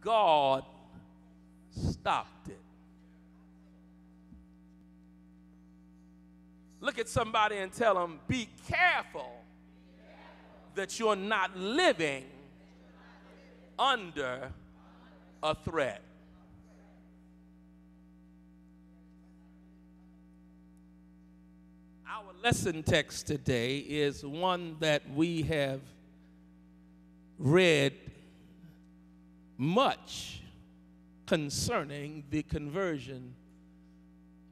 God stopped it. Look at somebody and tell them, be careful that you're not living under a threat. Our lesson text today is one that we have read much concerning the conversion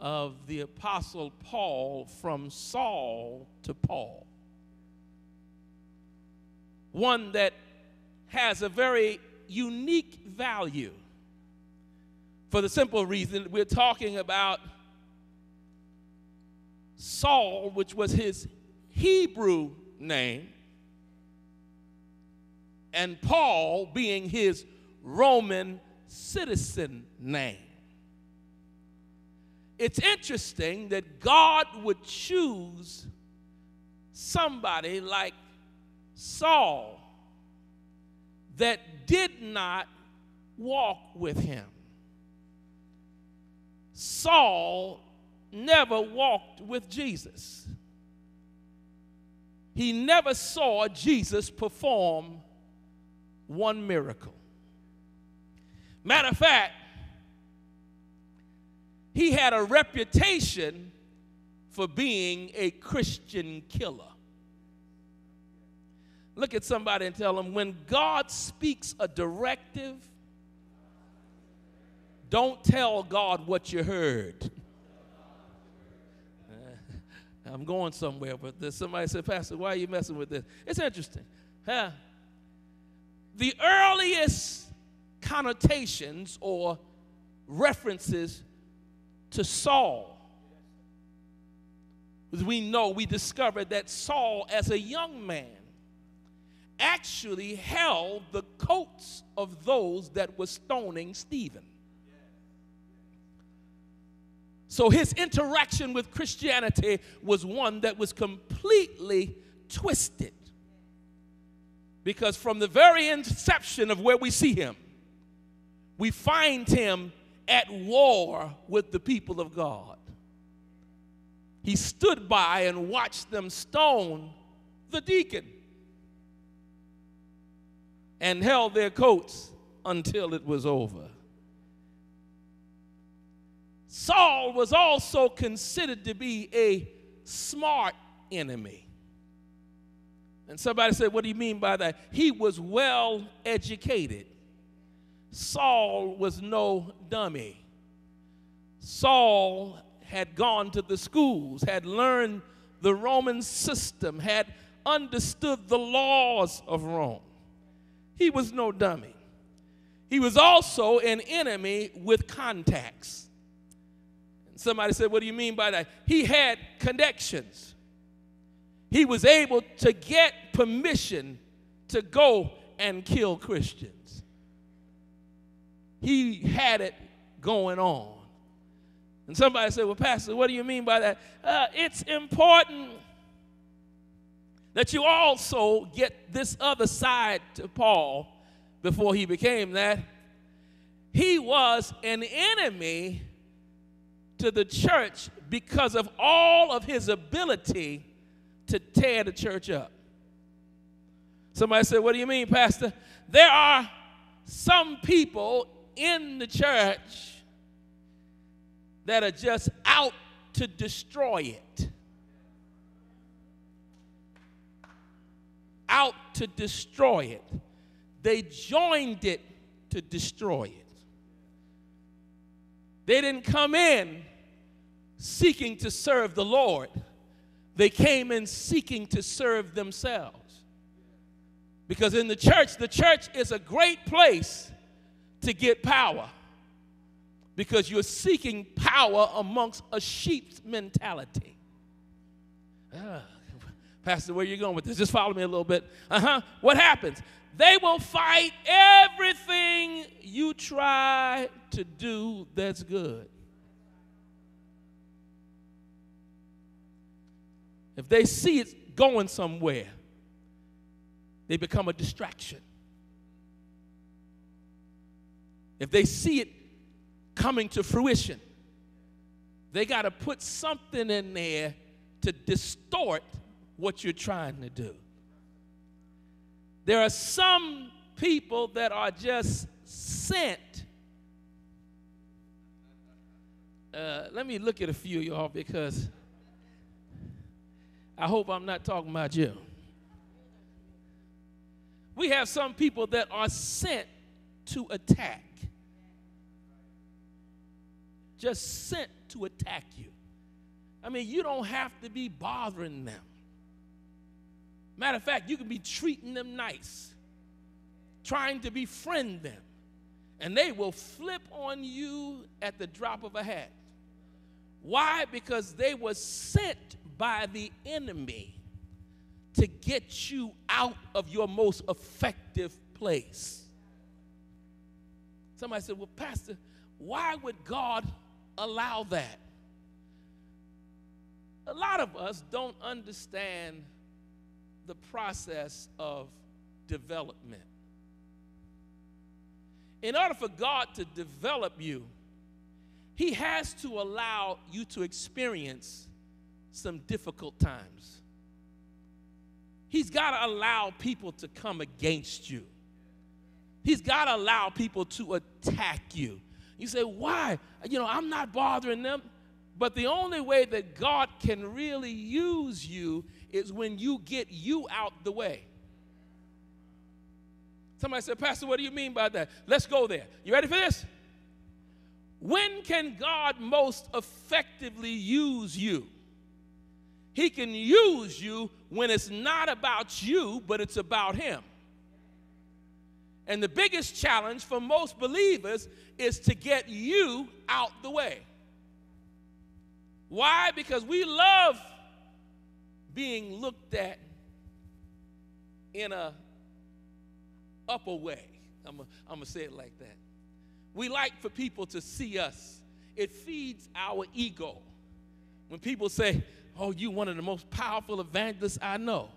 of the Apostle Paul from Saul to Paul. One that has a very unique value for the simple reason that we're talking about Saul, which was his Hebrew name, and Paul being his Roman citizen name. It's interesting that God would choose somebody like Saul that did not walk with him. Saul never walked with Jesus. He never saw Jesus perform one miracle. Matter of fact, he had a reputation for being a Christian killer. Look at somebody and tell them, when God speaks a directive, don't tell God what you heard. I'm going somewhere, but somebody said, Pastor, why are you messing with this? It's interesting. The earliest connotations or references to Saul, as we discovered that Saul, as a young man, actually held the coats of those that were stoning Stephen. So his interaction with Christianity was one that was completely twisted. Because from the very inception of where we see him, we find him at war with the people of God. He stood by and watched them stone the deacon and held their coats until it was over. Saul was also considered to be a smart enemy. And somebody said, what do you mean by that? He was well educated. Saul was no dummy. Saul had gone to the schools, had learned the Roman system, had understood the laws of Rome. He was no dummy. He was also an enemy with contacts. And somebody said, what do you mean by that? He had connections. He was able to get permission to go and kill Christians. He had it going on. And somebody said, well, Pastor, what do you mean by that? It's important that you also get this other side to Paul before he became that. He was an enemy to the church because of all of his ability to tear the church up. Somebody said, what do you mean, Pastor? There are some people in the church that are just out to destroy it. Out to destroy it. They joined it to destroy it. They didn't come in seeking to serve the Lord. They came in seeking to serve themselves. Because in the church is a great place to get power. Because you're seeking power amongst a sheep's mentality. Pastor, where are you going with this? Just follow me a little bit. What happens? They will fight everything you try to do that's good. If they see it going somewhere, they become a distraction. if they see it coming to fruition, they got to put something in there to distort what you're trying to do. There are some people that are just sent. Let me look at a few of y'all, because I hope I'm not talking about you. We have some people that are sent to attack. Just sent to attack you. I mean, you don't have to be bothering them. Matter of fact, you can be treating them nice, trying to befriend them, and they will flip on you at the drop of a hat. Why? Because they were sent by the enemy to get you out of your most effective place. Somebody said, well, Pastor, why would God allow that? A lot of us don't understand the process of development. In order for God to develop you, He has to allow you to experience some difficult times. He's got to allow people to come against you. He's got to allow people to attack you. You say, why? I'm not bothering them. But the only way that God can really use you is when you get you out the way. Somebody said, Pastor, what do you mean by that? Let's go there. You ready for this? When can God most effectively use you? He can use you when it's not about you, but it's about Him. And the biggest challenge for most believers is to get you out the way. Why? Because we love being looked at in a upper way. I'm going to say it like that. We like for people to see us. It feeds our ego. When people say, oh, you one of the most powerful evangelists I know.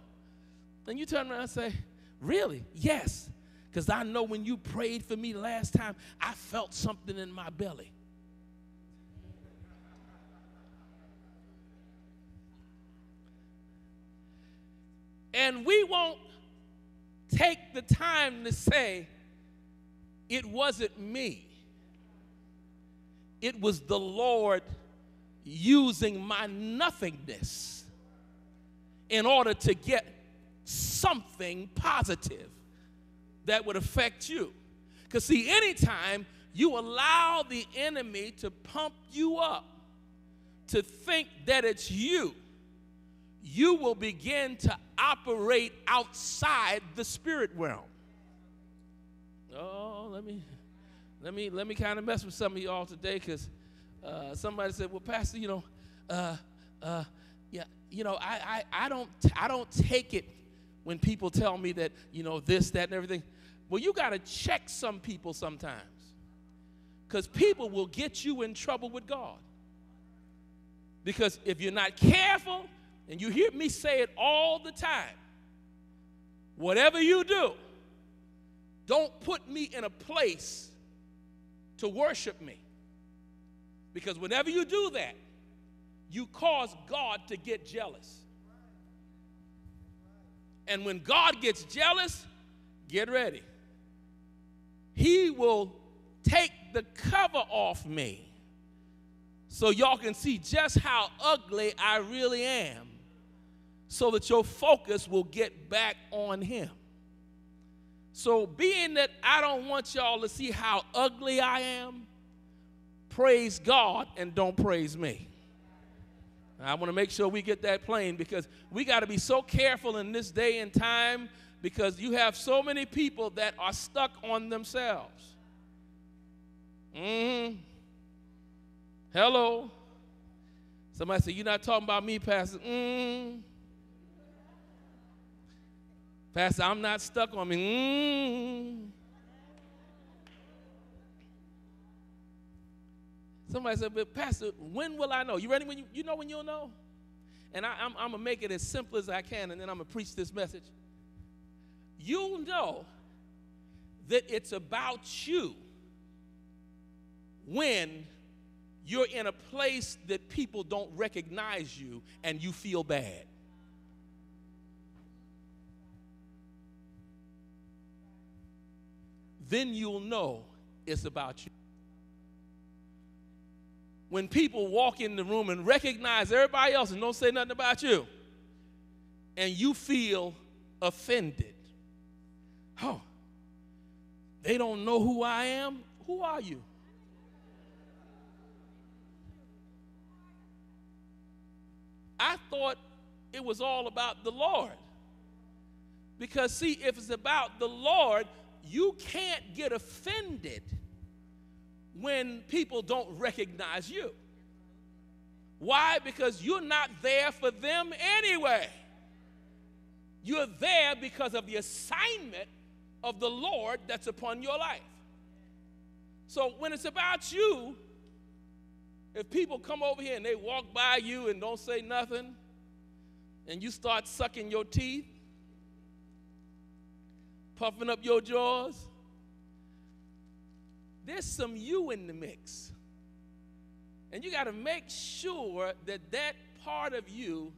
And you turn around and say, really? Yes. Because I know when you prayed for me last time, I felt something in my belly. And we won't take the time to say, it wasn't me. It was the Lord using my nothingness in order to get something positive that would affect you. Because see, anytime you allow the enemy to pump you up to think that it's you, you will begin to operate outside the spirit realm. Oh, let me kind of mess with some of y'all today, because somebody said, well, Pastor, I don't take it when people tell me that, this, that, and everything. Well, you got to check some people sometimes, because people will get you in trouble with God. Because if you're not careful, and you hear me say it all the time, whatever you do, don't put me in a place to worship me. Because whenever you do that, you cause God to get jealous. And when God gets jealous, get ready. He will take the cover off me so y'all can see just how ugly I really am, so that your focus will get back on Him. So being that I don't want y'all to see how ugly I am, praise God and don't praise me. I want to make sure we get that plain, because we got to be so careful in this day and time, because you have so many people that are stuck on themselves. Hello. Somebody said, you're not talking about me, Pastor. Pastor, I'm not stuck on me. Somebody said, but Pastor, when will I know? You ready? When you know when you'll know? And I'm going to make it as simple as I can, and then I'm going to preach this message. You'll know that it's about you when you're in a place that people don't recognize you and you feel bad. Then you'll know it's about you. When people walk in the room and recognize everybody else and don't say nothing about you, and you feel offended. Oh, they don't know who I am? Who are you? I thought it was all about the Lord. Because, see, if it's about the Lord, you can't get offended when people don't recognize you. Why? Because you're not there for them anyway. You're there because of the assignment of the Lord that's upon your life. So when it's about you, if people come over here and they walk by you and don't say nothing, and you start sucking your teeth, puffing up your jaws, there's some you in the mix. And you got to make sure that that part of you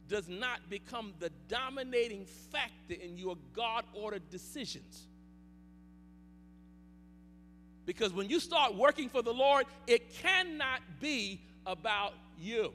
does not become the dominating factor in your God-ordered decisions. Because when you start working for the Lord, it cannot be about you.